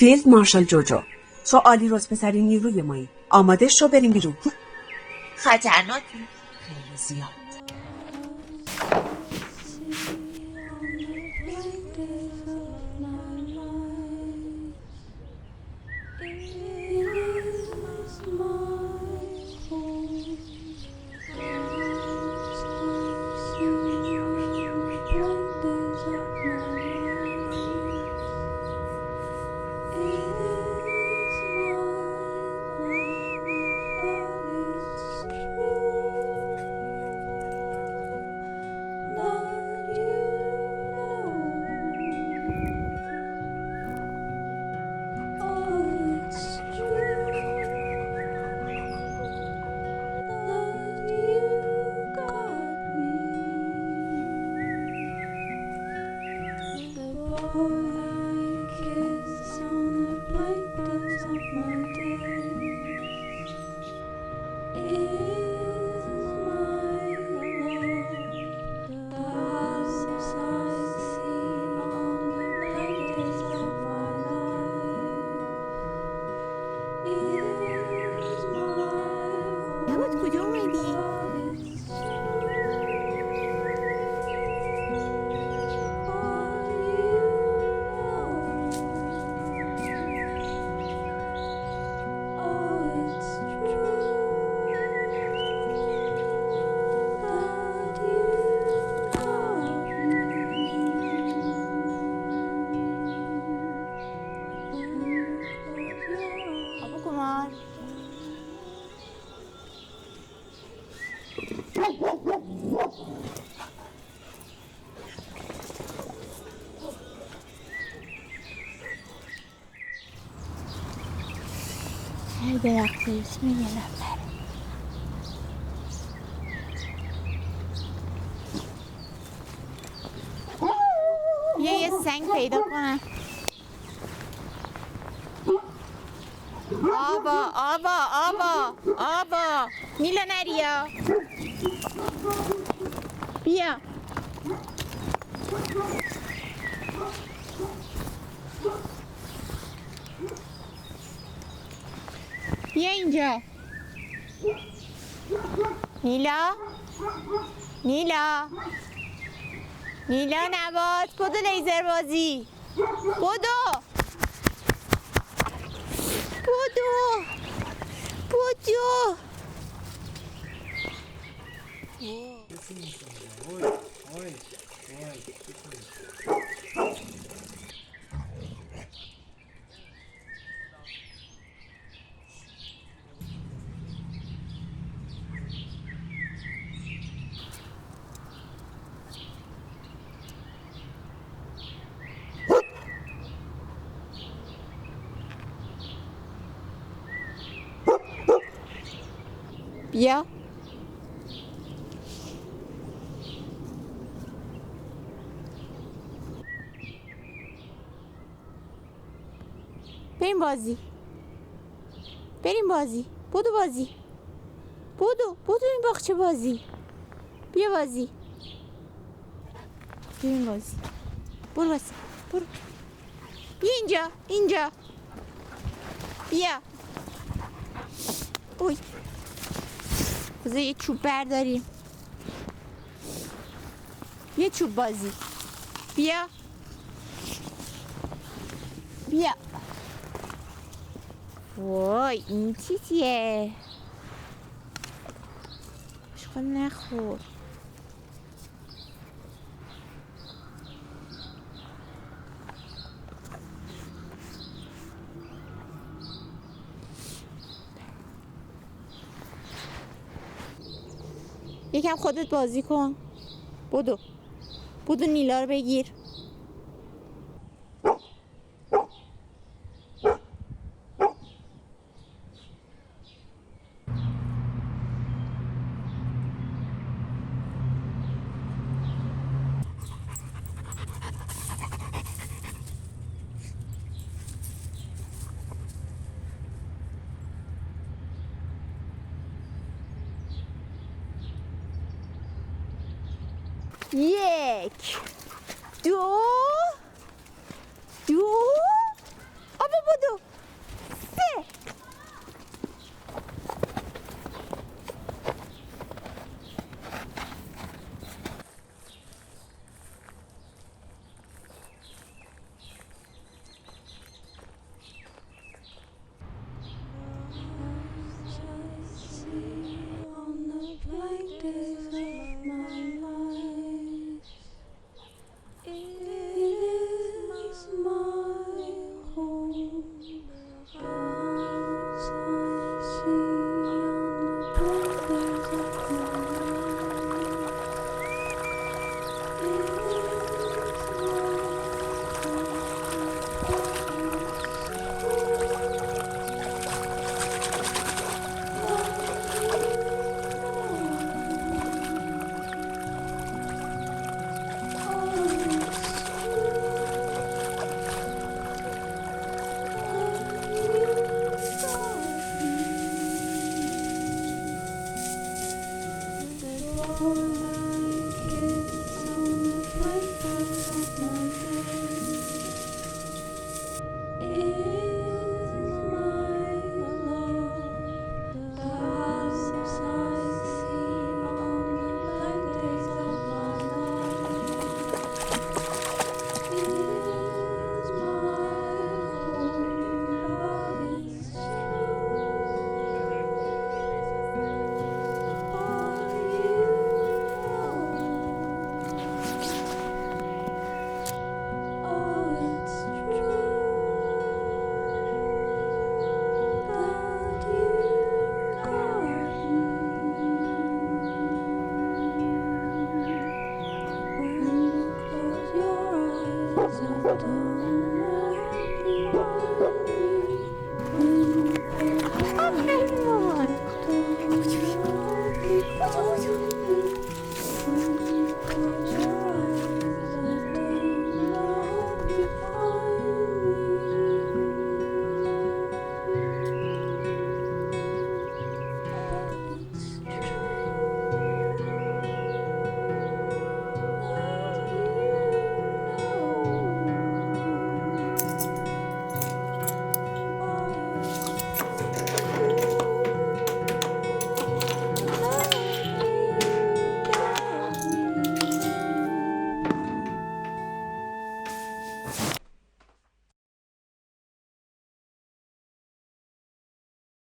فیلد مارشال جوجو، تو عالی رتبه‌ترین نیروی مایی. آماده شو بریم بیرون. خطرناکی؟ خیلی زیاد. درخت اسم یه نفر یه سنگ پیدا کنم. آبا آبا آبا آبا نیلا نریا بیا بیا اینجا نیلا نیلا نیلا نبات بدو لیزر بازی بدو بدو بدو بیا بریم بازی بریم بازی بدو بازی بدو این باغچه بازی بیا بازی بریم بازی برو بازی برو بیا اینجا بیا اوی بذار یه چوب برداریم یه چوب بازی بیا وای این چیزیه شکل نخور یکم خودت بازی کن بدو نیلا رو بگیر یک دو آبا بدو 3 When you close your eyes, I don't